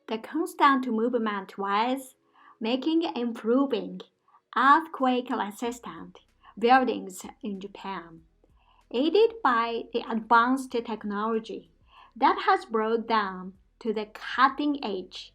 The constant movement was making improving earthquake-resistant buildings in Japan, aided by the advanced technology that has brought them to the cutting edge,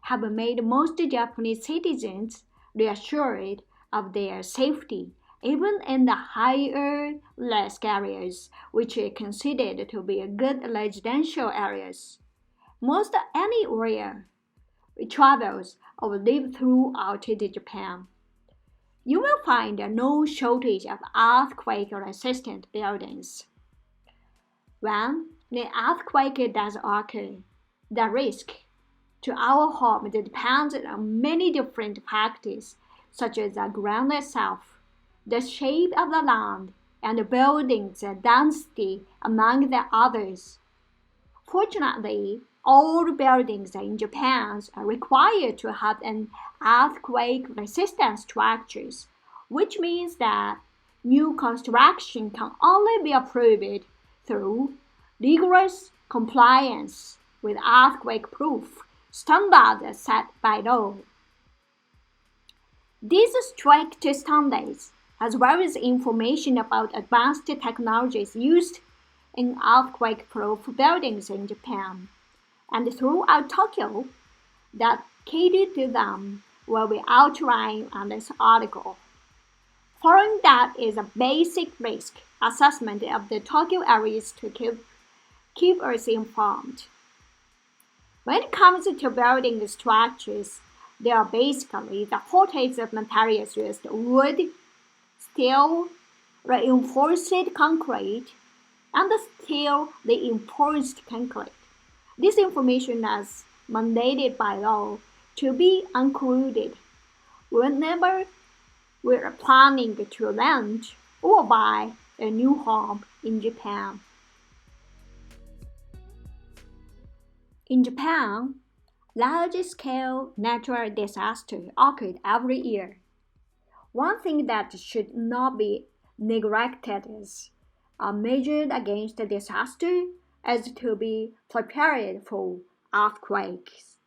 have made most Japanese citizens reassured of their safety even in the higher risk areas, which are considered to be good residential areas. Most any area travels or live throughout Japan, you will find no shortage of earthquake-resistant buildings. When the earthquake does occur, the risk to our home depends on many different factors, such as the ground itself, the shape of the land, and the building's density, among the others. Fortunately, all buildings in Japan are required to have an earthquake-resistant structures, which means that new construction can only be approved through rigorous compliance with earthquake-proof standards set by law. These strict standards, as well as information about advanced technologies used in earthquake-proof buildings in Japan and throughout Tokyo, that catered to them will be outlined on this article. Following that is a basic risk assessment of the Tokyo areas to keep us informed. When it comes to building structures, there are basically the four types of materials used: wood, steel, reinforced concrete, and steel reinforced concrete. This information is mandated by law to be included whenever we are planning to rent or buy a new home in Japan. In Japan, large-scale natural disasters occur every year. One thing that should not be neglected is measured against disaster is to be prepared for earthquakes.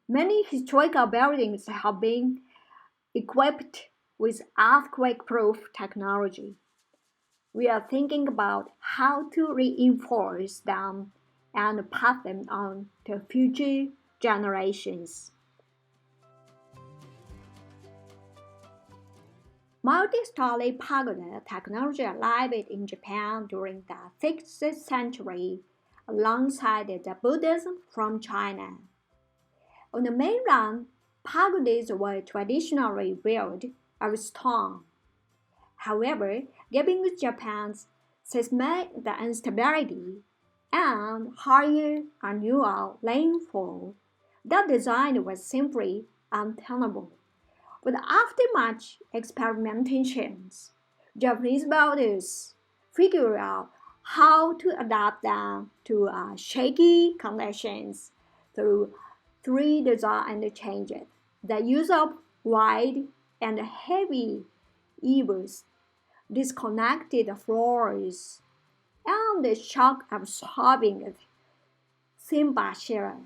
Many historical buildings have been equipped with earthquake-proof technology. We are thinking about how to reinforce them and pass them on to future generations. Multi-story pagoda technology arrived in Japan during the 6th century alongside the Buddhism from China. On the mainland, pagodas were traditionally built of stone. However, given Japan's seismic instability and higher annual rainfall, the design was simply untenable. But after much experimentation, Japanese builders figured out how to adapt them to shaky conditions through three design changes: the use of wide and heavy eaves, disconnected floors, and the shock-absorbing timber shear.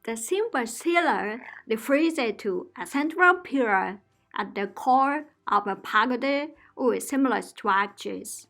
The timber sealer refers to a central pillar at the core of a pagoda or similar structures.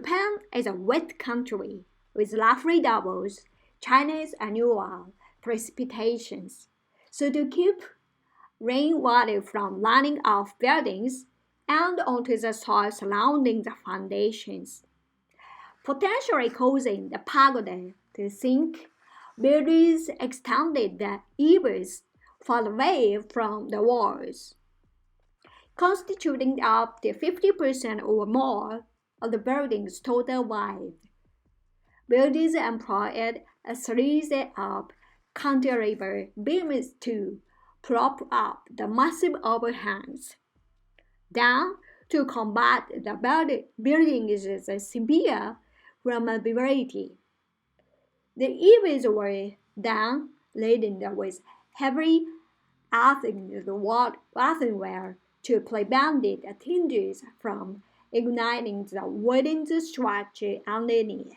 Japan is a wet country with roughly doubles China's annual precipitations. So to keep rainwater from running off buildings and onto the soil surrounding the foundations, potentially causing the pagoda to sink, builders extended the eaves far away from the walls, constituting up to 50% or more of the building's total weight. Builders employed a series of cantilever beams to prop up the massive overhangs. Then, to combat the building's severe vulnerability, the eaves were then laden with heavy earthenware to prevent the tinges from igniting the wooden structure underneath.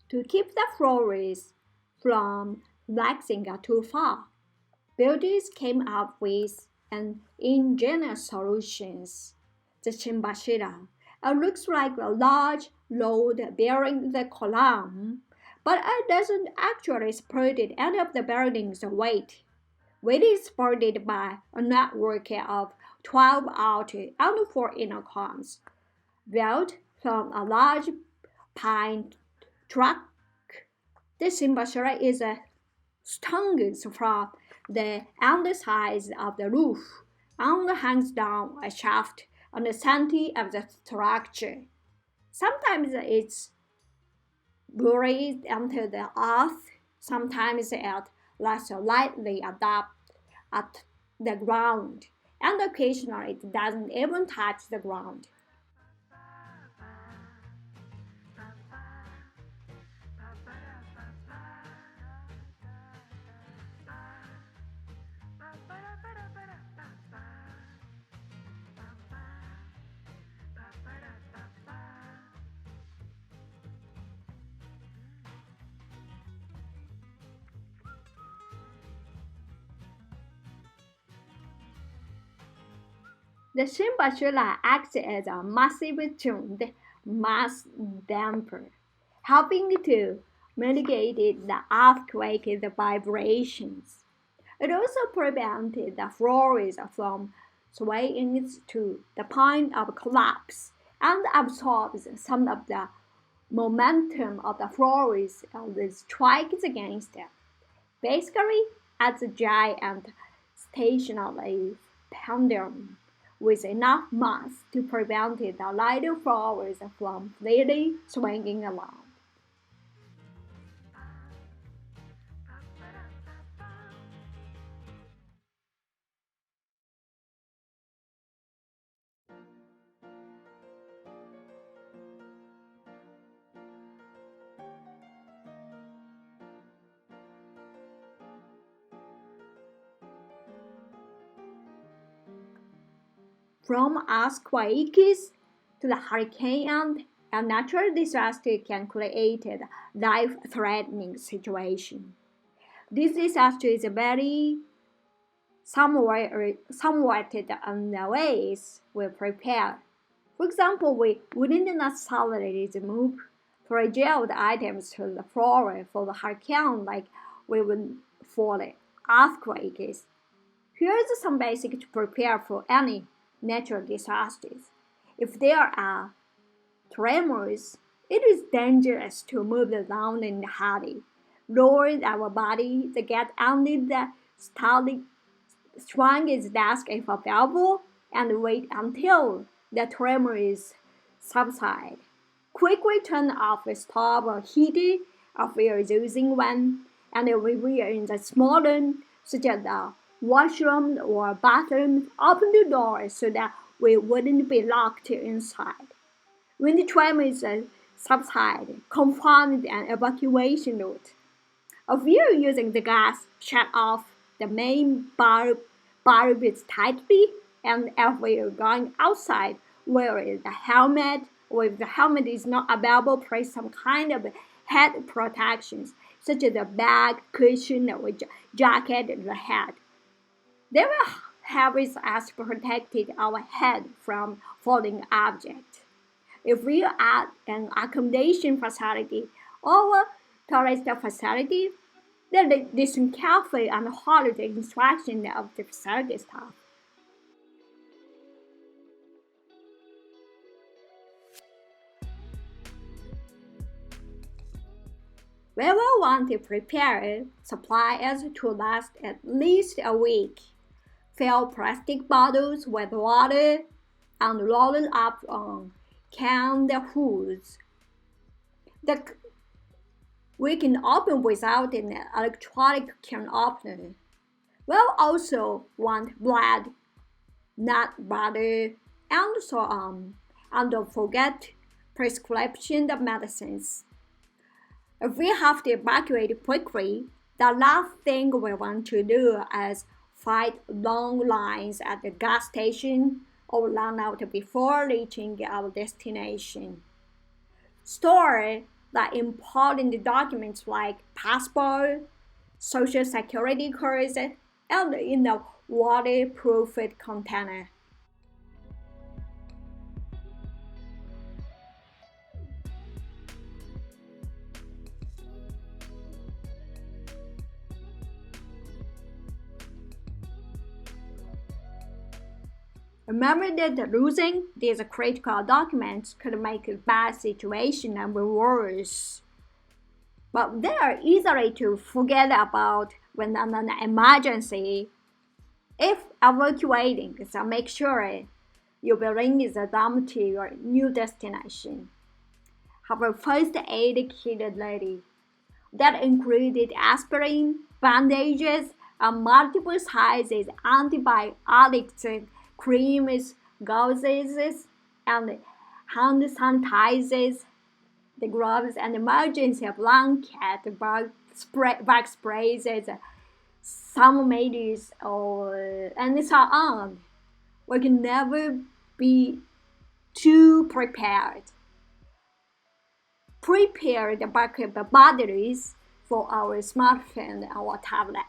To keep the floors from relaxing too far, builders came up with an ingenious solution. The Shimbashira. It looks like a large load bearing the column, but it doesn't actually support any of the building's weight. Weight is supported by a network of 12 outer and 4 inner columns, built from a large pine truck. The Shimbashira is strongest from the underside of the roof and hangs down a shaft on the center of the structure. Sometimes it's buried into the earth, sometimes it lies lightly up at the ground, and occasionally it doesn't even touch the ground. The Shimbashula acts as a massive tuned mass damper, helping to mitigate the earthquake's vibrations. It also prevented the floors from swaying to the point of collapse and absorbs some of the momentum of the floors as it strikes against them. Basically, as a giant stationary pendulum with enough mass to prevent the lighter flowers from freely swinging around. From earthquakes to the hurricane, a natural disaster can create a life-threatening situation. This disaster is very somewhat on the ways we prepare. For example, we wouldn't necessarily move fragile items to the floor for the hurricane like we would for the earthquakes. Here's some basics to prepare for any natural disasters. If there are tremors, it is dangerous to move around in a hurry. Lower our body to get under the strongest desk if available and wait until the tremors subside. Quickly turn off the stove or heater if we are using one, and if we are in the small room, such as the washroom or bathroom, open the door so that we wouldn't be locked inside. When the tremors subside, confirm an evacuation route. If we are using the gas, shut off the main bulbs tightly, and if we are going outside, wear the helmet, or if the helmet is not available, place some kind of head protections such as a bag, cushion, or jacket and the hat. They will have it as protected our head from falling objects. If we add an accommodation facility or a tourist facility, then listen carefully and follow the instructions of the facility staff. We will want to prepare supplies to last at least a week. Fill plastic bottles with water and roll it up on canned foods. We can open without an electronic can opener. We'll also want bread, nut butter, and so on. And don't forget prescription medicines. If we have to evacuate quickly, the last thing we want to do is fight long lines at the gas station or run out before reaching our destination. Store the important documents like passport, social security cards, and in a waterproof container. Remember that losing these critical documents could make a bad situation even worse. But they are easily to forget about when in an emergency. If evacuating, so make sure you bring them to your new destination. Have a first aid kit ready. That included aspirin, bandages, and multiple sizes antibiotics, creams, gauzes, and hand sanitizers, the gloves, and emergency blanket, bug sprays, some medics, and so on. We can never be too prepared. Prepare the backup batteries for our smartphone or tablet.